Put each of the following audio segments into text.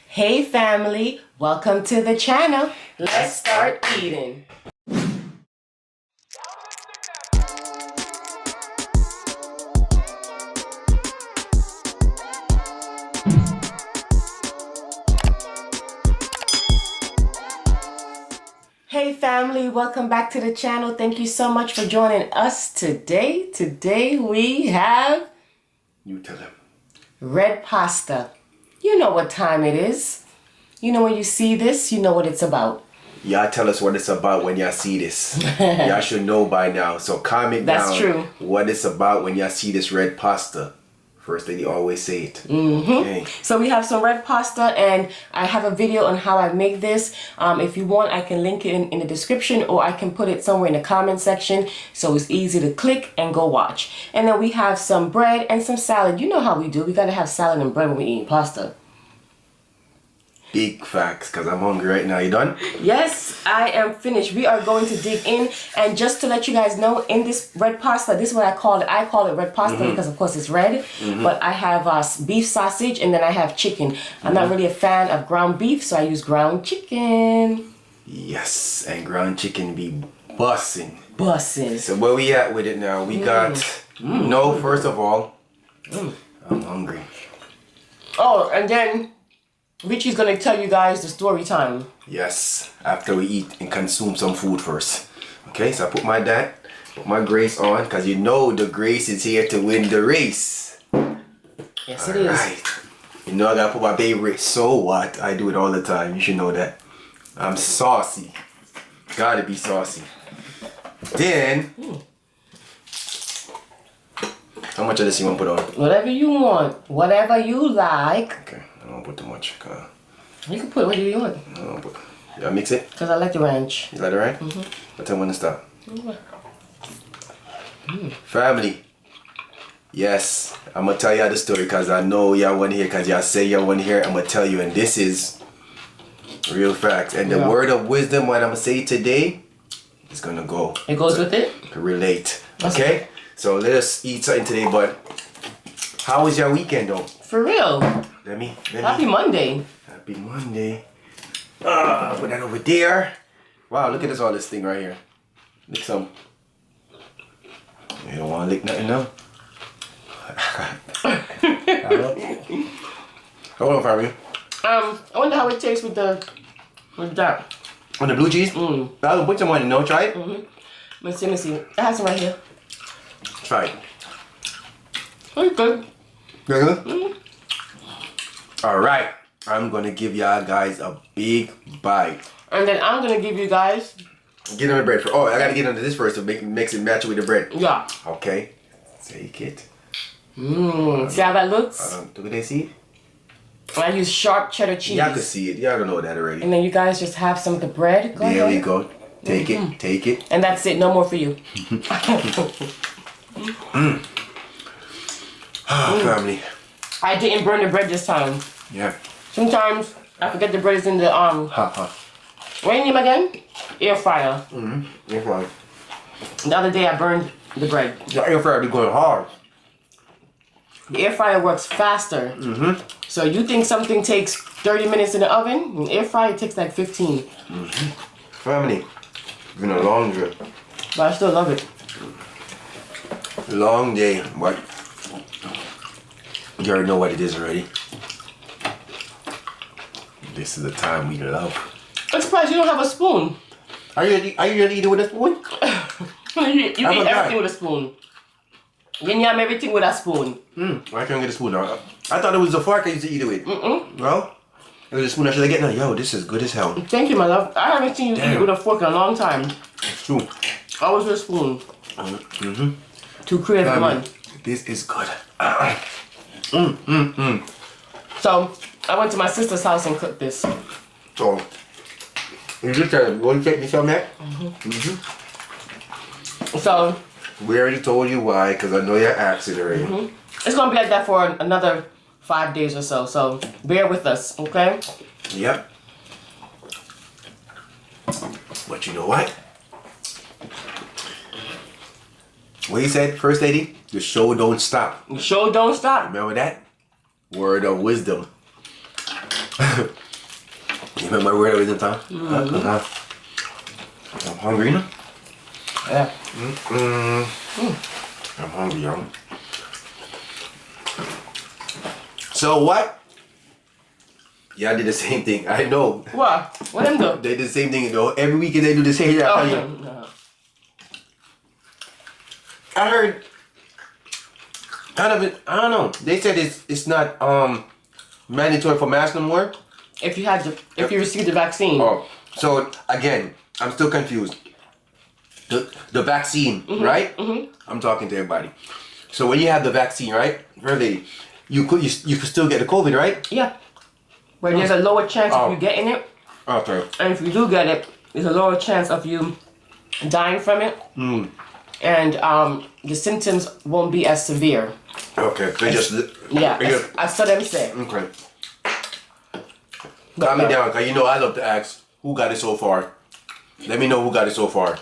Hey family, welcome to the channel. Let's start eating. Hey family, welcome back to the channel. Thank you so much for joining us today. Today we have... You tell them. Red pasta. You know what time it is. You know when you see this, you know what it's about. Y'all tell us what it's about when y'all see this. Y'all should know by now. So comment down. That's true. What it's about when y'all see this red pasta. First lady always say it. Okay. So we have some red pasta and I have a video on how I make this. If you want, I can link it in the description or I can put it somewhere in the comment section so it's easy to click and go watch. And then we have some bread and some salad. You know how we do. We gotta have salad and bread when we eat pasta. Big facts, because I'm hungry right now. You done? Yes, I am finished. We are going to dig in, and just to let you guys know, in this red pasta, this is what I call it. I call it red pasta because of course it's red, but I have beef sausage and then I have chicken. I'm not really a fan of ground beef, so I use ground chicken. Yes, and ground chicken be bussin'. Bussin'. So where we at with it now? We got, first of all, I'm hungry. Oh, and then Richie's gonna tell you guys the story time. Yes, after we eat and consume some food first. Okay, so I put my grace on, because you know the grace is here to win the race. Yes, it is. Right. You know I gotta put my favorite. So what? I do it all the time. You should know that. I'm saucy. Gotta be saucy. Then, how much of this you want to put on? Whatever you want. Whatever you like. Okay, I don't put too much. You can put whatever you want. I don't put. Yeah, mix it. Because I like the ranch. You like it, right? But tell me when to stop. Family. Yes, I'm gonna tell y'all the story because I know y'all want to hear, because y'all say y'all want to hear. I'm gonna tell you, and this is real facts. And the word of wisdom, what I'm gonna say today, is gonna go. It goes with it? Relate. Okay? So let us eat something today, but how was your weekend though? For real. Let me. Happy Monday. Happy Monday. Put that over there. Wow, look at this, all this thing right here. Lick some. You don't want to lick nothing now? Hold on, Fabi. I wonder how it tastes with that. On the blue cheese? I'll put some on it, no? Try it? Let me see. I have some right here. Try it. It's good. Good? Alright. I'm gonna give y'all guys a big bite. And then I'm gonna give you guys. Get on the bread first. Oh, I gotta get under this first to mix it match with the bread. Yeah. Okay. Take it. See how that looks? Do they see it? I use sharp cheddar cheese. Y'all can see it. Y'all don't know that already. And then you guys just have some of the bread. Go There ahead. we go. Take it. Take it. And that's it. No more for you. Family. I didn't burn the bread this time. Yeah. Sometimes I forget the bread is in the what your name again? Air fryer. Air fryer. The other day I burned the bread. The air fryer be going hard. The air fryer works faster. So you think something takes 30 minutes in the oven? An air fryer takes like 15. Family. It's been a long day. But I still love it. Long day, but you already know what it is already. This is the time we love. I'm surprised you don't have a spoon. Are you gonna eat it with a spoon? you eat everything with a spoon. You yam everything with a spoon. Why can't I get a spoon now? I thought it was a fork I used to eat it with. No? It was a spoon I should get now. Yo, this is good as hell. Thank you, my love. I haven't seen you eat with a fork in a long time. It's true. Always with a spoon. To create one. This is good. So, I went to my sister's house and cooked this. So, you just want to take me some that? So, we already told you why, because I know you're asking already. It's going to be like that for another 5 days or so. So, bear with us, okay? Yep. But you know what? What you said, First Lady? The show don't stop. The show don't stop. Remember that? Word of wisdom. You remember my word every time? I'm hungry now. Yeah. I'm hungry, y'all. So what? Yeah, I did the same thing. I know. What? What them do? They did the same thing, though. Every weekend they do the same thing. Oh, no. I heard kind of it. I don't know. They said it's not mandatory for masks no more. If you received the vaccine. Oh, so again, I'm still confused. The vaccine, right? I'm talking to everybody. So when you have the vaccine, right? Really, you could still get the COVID, right? Yeah. But there's a lower chance of you getting it. Okay. And if you do get it, there's a lower chance of you dying from it. And the symptoms won't be as severe. Okay. They I saw them say. Okay. Calm me down, cause you know I love to ask who got it so far. Let me know who got it so far.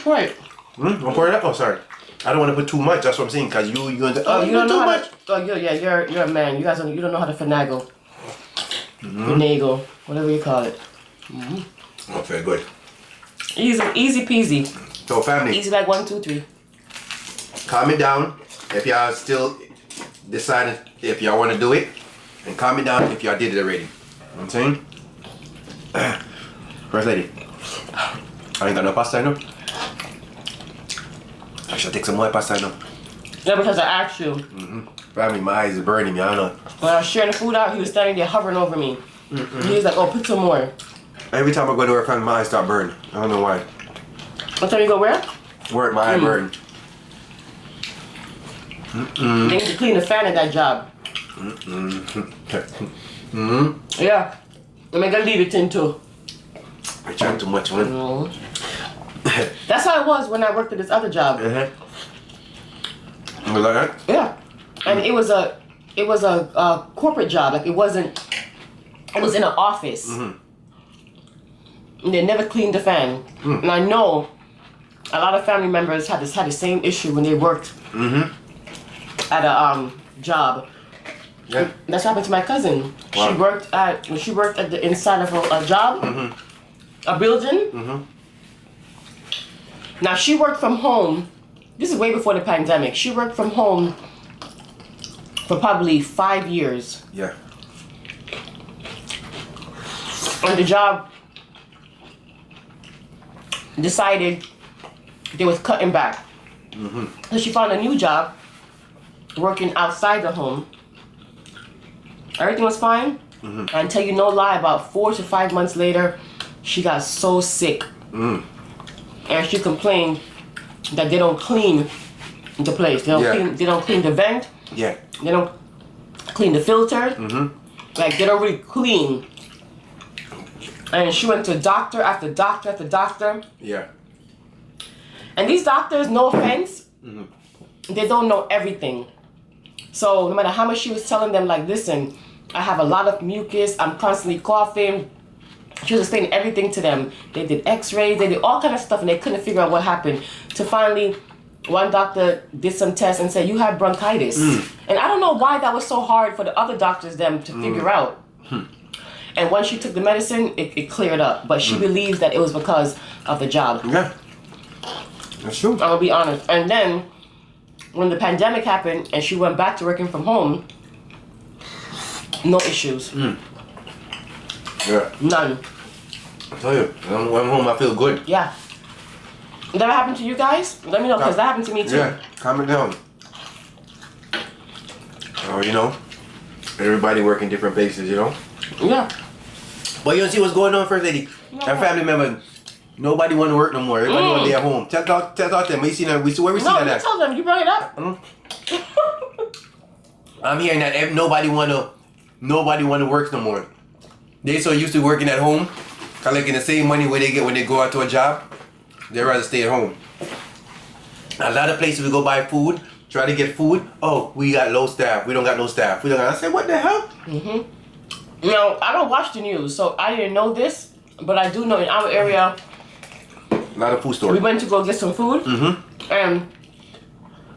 Right. I'm pouring it up. Oh, sorry. I don't want to put too much. That's what I'm saying. Cause you you don't know how to. Oh, you're a man. You don't know how to finagle. Finagle, whatever you call it. Okay, good. Easy peasy. So family. Easy like 1, 2, 3. Calm it down if y'all still deciding if y'all want to do it, and calm it down if y'all did it already. You know what I'm saying? First lady, I ain't got no pasta no. I should take some more pasta no. Yeah, because I asked you. Family, my eyes is burning me. I don't know. When I was sharing the food out, he was standing there hovering over me. And he was like, "Oh, put some more." Every time I go to work, family, my eyes start burning. I don't know why. What time you go where? Work, my eye burn. They need to clean the fan at that job. Yeah. I'm gonna leave it in too. I drank too much, man. That's how it was when I worked at this other job. You like that? Yeah. And it was a corporate job. Like it was in an office. And they never cleaned the fan. And I know a lot of family members had the same issue when they worked at a job. Yeah. That's what happened to my cousin. Wow. She worked at the inside of a job, a building. Now she worked from home. This is way before the pandemic. She worked from home for probably 5 years. Yeah. And the job decided they was cutting back. So she found a new job working outside the home. Everything was fine. And I tell you no lie, about 4 to 5 months later, she got so sick. And she complained that they don't clean the place. They don't clean the vent. Yeah. They don't clean the filter. Like they don't really clean. And she went to doctor after doctor after doctor. Yeah. And these doctors, no offense, they don't know everything. So no matter how much she was telling them, like, listen, I have a lot of mucus, I'm constantly coughing. She was explaining everything to them. They did x-rays, they did all kind of stuff, and they couldn't figure out what happened. To finally, one doctor did some tests and said, you have bronchitis. And I don't know why that was so hard for the other doctors them to figure out. And once she took the medicine, it cleared up. But she believes that it was because of the job. Yeah. That's true. I'm gonna be honest. And then, when the pandemic happened and she went back to working from home, no issues. Yeah. None. I tell you, when I'm home, I feel good. Yeah. That ever happened to you guys? Let me know, because that happened to me too. Yeah, calm it down. Oh, you know, everybody work in different places, you know? Yeah. But you don't see what's going on, First Lady? No. Our family members, nobody want to work no more. Everybody want to be at home. Tell them. We see that. Where we see No, that you at? tell them. You brought it up. I'm hearing that nobody want to work no more. They so used to working at home, collecting the same money where they get when they go out to a job. They rather stay at home. A lot of places we go buy food, try to get food. Oh, we got low staff. We don't got no staff. I said, what the hell? No, I don't watch the news, so I didn't know this, but I do know in our area, A lot of food we stores. went to go get some food, and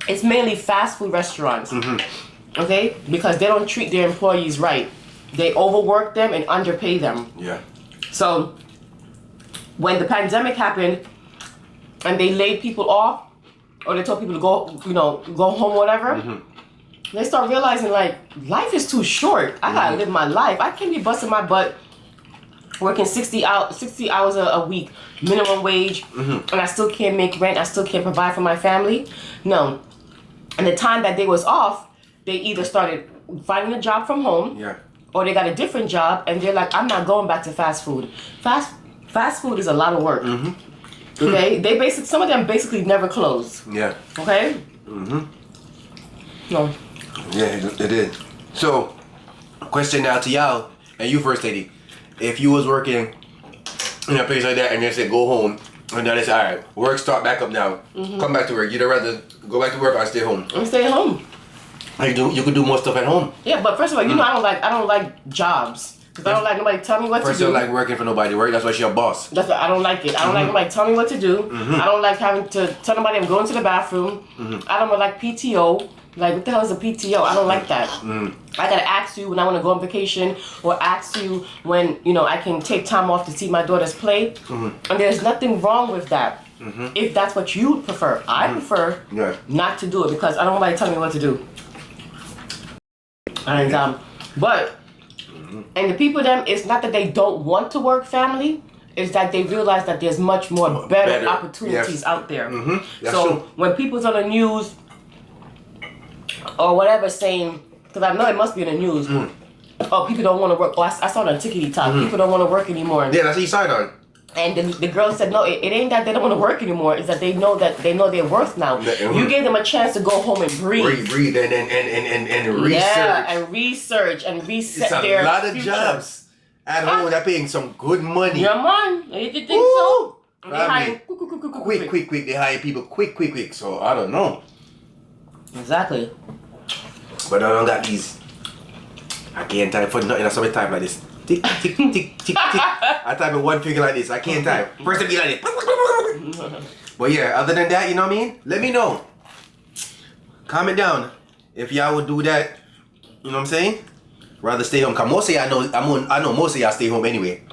it's mainly fast food restaurants. Okay, because they don't treat their employees right. they overwork them and underpay them. Yeah. So when the pandemic happened and they laid people off, or they told people to go, you know, go home, whatever, they start realizing like life is too short. I gotta live my life. I can't be busting my butt working 60 hours a week, minimum wage, and I still can't make rent. I still can't provide for my family. No. And the time that they was off, they either started finding a job from home, or they got a different job, and they're like, I'm not going back to fast food. Fast food is a lot of work. Okay, some of them basically never close. Yeah. Okay. No. Yeah, it is. So, question now to y'all, and you first, lady. If you was working in a place like that and they said go home, and then they say, all right, work start back up now, come back to work. You'd rather go back to work or stay home? I'm staying home. You could do more stuff at home. Yeah, but first of all, you know I don't like jobs. Cause I don't like nobody tell me what to do. First, you don't like working for nobody, right? That's why she's your boss. That's why I don't like it. I don't like nobody tell me what to do. I don't like having to tell nobody I'm going to the bathroom. I don't like PTO. Like, what the hell is a PTO? I don't like that. I gotta ask you when I want to go on vacation, or ask you when, you know, I can take time off to see my daughters play. And there's nothing wrong with that. If that's what you prefer. I prefer not to do it because I don't want nobody telling me what to do. And but and the people them, it's not that they don't want to work family, it's that they realize that there's much more better opportunities out there. So when people's on the news or whatever saying, because I know it must be in the news, oh, people don't want to work. Oh, I saw it on TikTok. People don't want to work anymore. Yeah, that's what you signed on. And the girl said, no, it ain't that they don't want to work anymore. It's that they know their worth now. You gave them a chance to go home and breathe. Breathe and research. Yeah, and research and reset their It's a lot of future. jobs at home. They're paying some good money. Yeah, man. You think so? They hire quick. They hire people quick. So I don't know. Exactly. But I don't got these. I can't type for nothing. I saw me type like this. Tick, tick, tick, tick, tick. I type in one finger like this. I can't type. First it be like this. But yeah, other than that, you know what I mean? Let me know. Comment down if y'all would do that. You know what I'm saying? Rather stay home. Cause most of y'all I know most of y'all stay home anyway.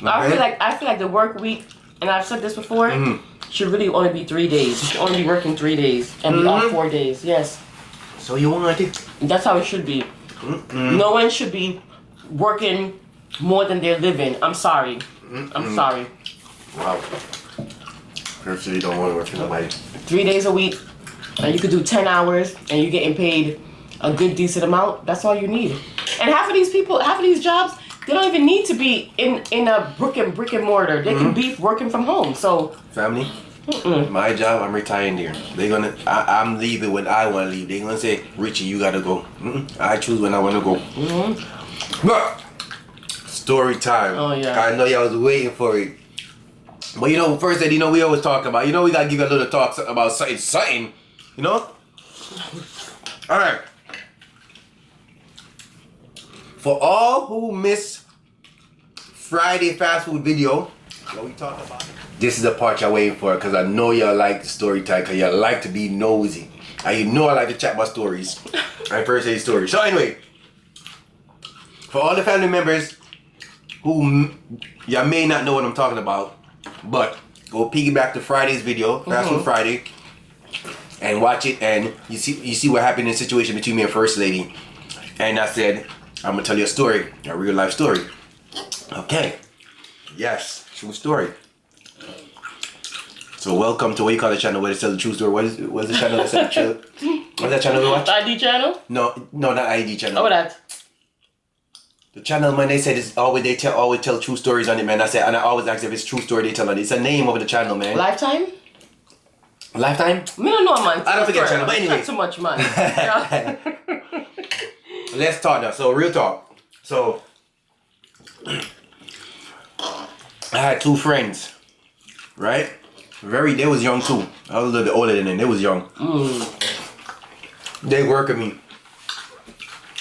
Okay? I feel like the work week, and I've said this before, should really only be 3 days. You should only be working 3 days and be off 4 days. Yes. So you want it? That's how it should be. No one should be working more than they're living. I'm sorry. I'm sorry. Wow. First, you don't want to work for nobody. 3 days a week, and you could do 10 hours, and you're getting paid a good decent amount. That's all you need. And half of these jobs, they don't even need to be in a brick and mortar. They can be working from home. So family. My job, I'm retiring there. I'm leaving when I want to leave. They're gonna say, Richie, you gotta go. I choose when I want to go. But story time. Oh yeah. I know y'all was waiting for it. But you know, first we always talk about. You know, we gotta give you a little talk about something. You know. All right. For all who miss Friday fast food video, what we talking about? This is the part y'all waiting for, because I know y'all like the story time, because y'all like to be nosy. And you know I like to chat my stories. I first say stories. So anyway, for all the family members who y'all may not know what I'm talking about, but go piggyback to Friday's video, Fast Food Friday, and watch it, and you see what happened in the situation between me and First Lady. And I said, I'm gonna tell you a story, a real life story. Okay. Yes, true story. So welcome to what you call the channel where they tell the true story. What's the channel that said what's that channel we watch? The ID channel? No, not ID channel. Oh, that. The channel, man, they said it's always tell true stories on it, man. And I always ask if it's true story they tell on it. It's a name of the channel, man. Lifetime? Lifetime? Me don't know, man. I don't forget channel, but anyway. Not too much, man. Let's talk now. So real talk. So I had two friends, right? They was young too. I was a little bit older than them. They was young. They work with me,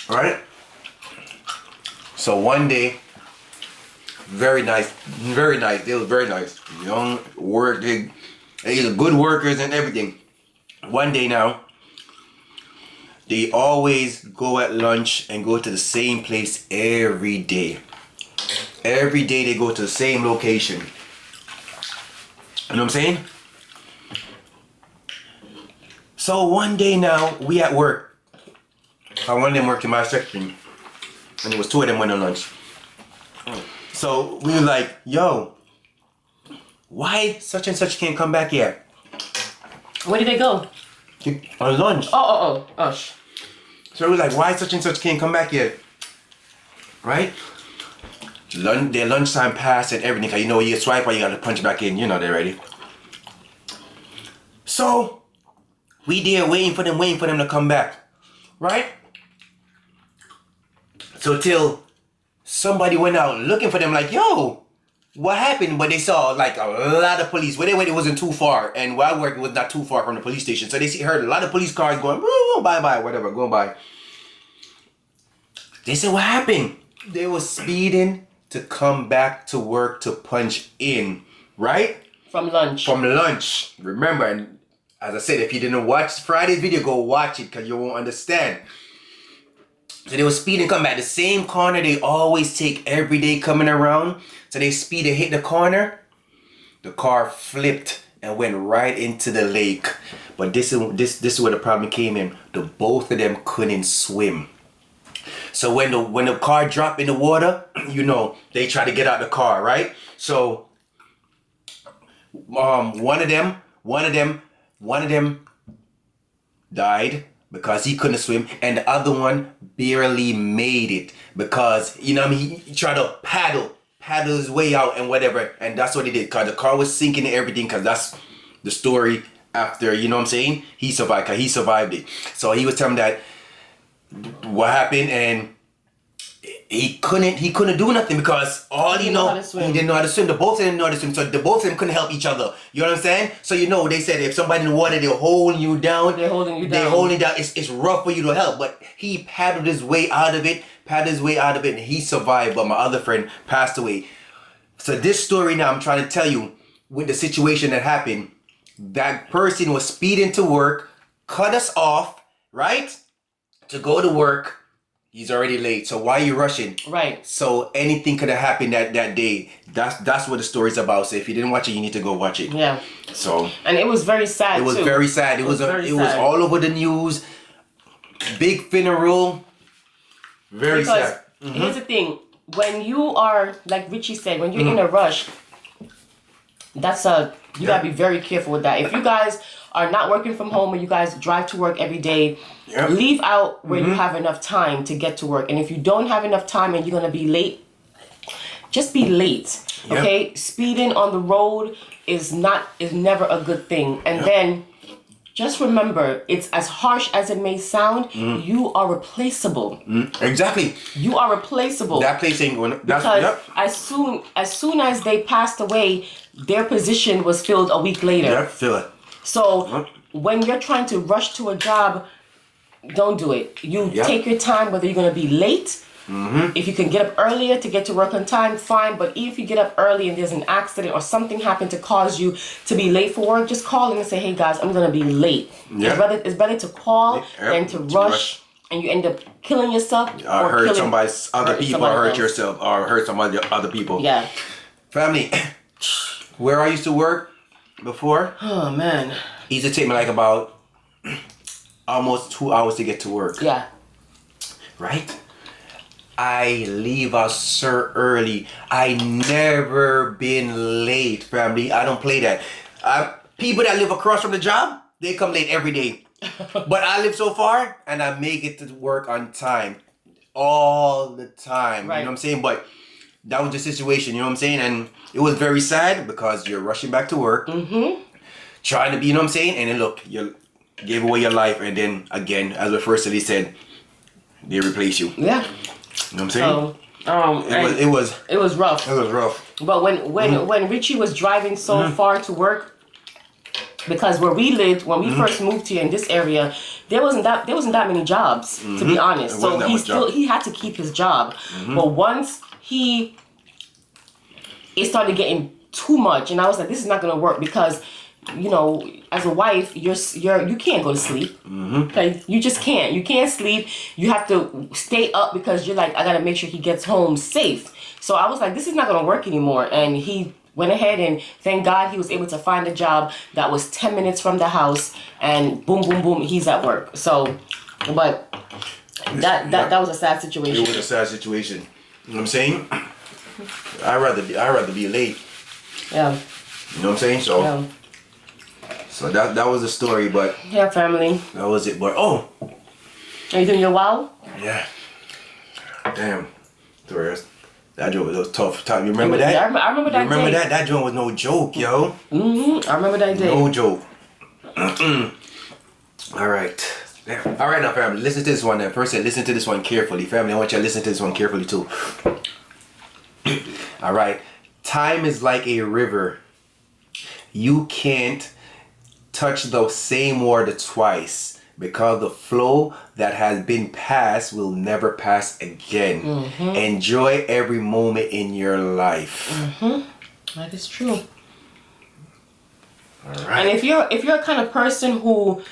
right? So one day, very nice. They was very nice. Young, work. They are good workers and everything. One day now, they always go at lunch and go to the same place every day. Every day they go to the same location. You know what I'm saying? So one day now, we at work. One of them worked in my section. And it was 2 of them went on lunch. So we were like, yo, why such and such can't come back yet? Where did they go? On lunch. Oh. So we were like, why such and such can't come back yet? Right? Their lunchtime passed and everything. Cause you know you swipe or you gotta punch back in. You know they're ready. So we there waiting for them to come back. Right? So till somebody went out looking for them like, yo, what happened? But they saw like a lot of police. Where they went, it wasn't too far. And where I worked, it was not too far from the police station. So they heard a lot of police cars going, bye, whatever, going by. They said, what happened? They were speeding to come back to work to punch in, right? From lunch. From lunch. Remember, and as I said, if you didn't watch Friday's video, go watch it because you won't understand. So they were speeding, come back. The same corner they always take every day coming around. So they speed and hit the corner. The car flipped and went right into the lake. But this is where the problem came in. Both of them couldn't swim. So when the car dropped in the water, you know, they try to get out the car, right? So one of them died because he couldn't swim, and the other one barely made it because, you know what I mean, he tried to paddle his way out and whatever, and that's what he did because the car was sinking and everything, because that's the story after, you know what I'm saying, he survived because he survived it. So he was telling me that what happened, and he couldn't do nothing because all he didn't know how to swim. The both of them didn't know how to swim, so the both of them couldn't help each other. You know what I'm saying? So you know, they said if somebody in the water, they're holding you down. They're holding you down. It's rough for you to help, but he paddled his way out of it, and he survived. But my other friend passed away. So this story now, I'm trying to tell you with the situation that happened. That person was speeding to work, cut us off, right, to go to work. He's already late, so why are you rushing? Right. So anything could have happened that day. That's what the story's about. So if you didn't watch it, you need to go watch it. Yeah. So. And it was very sad. It was very sad. It was all over the news. Big funeral. Very sad. Here's the thing: when you are, like Richie said, when you're in a rush, you gotta be very careful with that. If you guys are not working from home and you guys drive to work every day, leave out where you have enough time to get to work. And if you don't have enough time and you're going to be late, just be late. Okay? Speeding on the road is never a good thing. And then just remember, it's as harsh as it may sound, you are replaceable. Exactly. You are replaceable. That place ain't going to... Because as soon as they passed away, their position was filled a week later. Yep, fill it. So when you're trying to rush to a job, don't do it. You take your time, whether you're going to be late. If you can get up earlier to get to work on time, fine. But if you get up early and there's an accident or something happened to cause you to be late for work, just call in and say, hey guys, I'm going to be late. It's better to call than to rush. And you end up killing yourself or hurt other people, or hurt yourself, or hurt some other people. Yeah. Family, where I used to work before, oh man, it used to take me like about almost 2 hours to get to work. Yeah. Right? I leave out so early. I never been late, family. I don't play that. People that live across from the job, they come late every day. But I live so far and I make it to work on time. All the time. Right. You know what I'm saying? But that was the situation, you know what I'm saying? And it was very sad because you're rushing back to work, trying to be, you know what I'm saying? And then look, you gave away your life, and then again, as the first lady said, they replace you. Yeah. You know what I'm saying? So, it was rough. It was rough. But when Richie was driving so far to work, because where we lived when we first moved here in this area, there wasn't that many jobs, to be honest. So he had to keep his job. But once it started getting too much, and I was like, this is not gonna work, because you know, as a wife, you can't go to sleep. Okay, you just can't. You can't sleep. You have to stay up because you're like, I gotta make sure he gets home safe. So I was like, this is not gonna work anymore. And he went ahead and thank God he was able to find a job that was 10 minutes from the house, and boom, boom, boom, he's at work. So, but that was a sad situation. It was a sad situation. You know what I'm saying? I'd rather be late. Yeah. You know what I'm saying? So. Yeah. So that was the story, but Yeah, family. that was it. But oh, Are you doing your wow? yeah, damn, that joint was a tough time. You remember that? Yeah, I remember that. You remember day. that? That joint was no joke, yo. I remember that day. No joke. All right. Damn. All right now, family. Listen to this one. Then first, listen to this one carefully, family. I want you to listen to this one carefully too. All right. Time is like a river. You can't touch the same water twice because the flow that has been passed will never pass again. Enjoy every moment in your life. That is true. All right. And if you're a kind of person who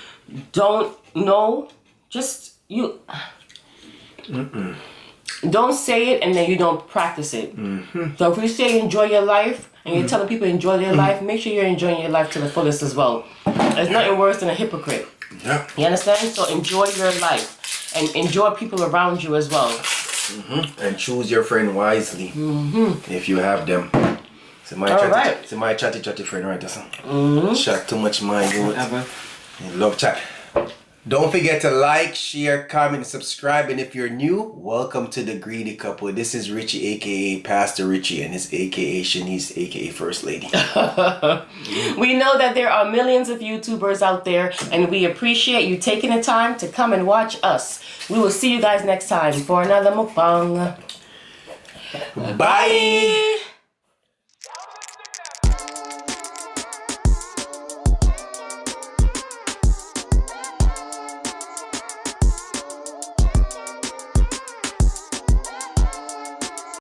don't know, just don't say it and then you don't practice it. So if you say enjoy your life and you're telling people enjoy their life, make sure you're enjoying your life to the fullest as well. There's nothing worse than a hypocrite. Yeah. You understand? So enjoy your life and enjoy people around you as well. And choose your friend wisely if you have them. So my chatty friend, right? That's chat too much mind, you love chat. Don't forget to like, share, comment, subscribe, and if you're new, welcome to The Greedy Couple. This is Richie, aka Pastor Richie, and it's aka Shanice, aka First Lady. We know that there are millions of YouTubers out there, and we appreciate you taking the time to come and watch us. We will see you guys next time for another mukbang. Bye!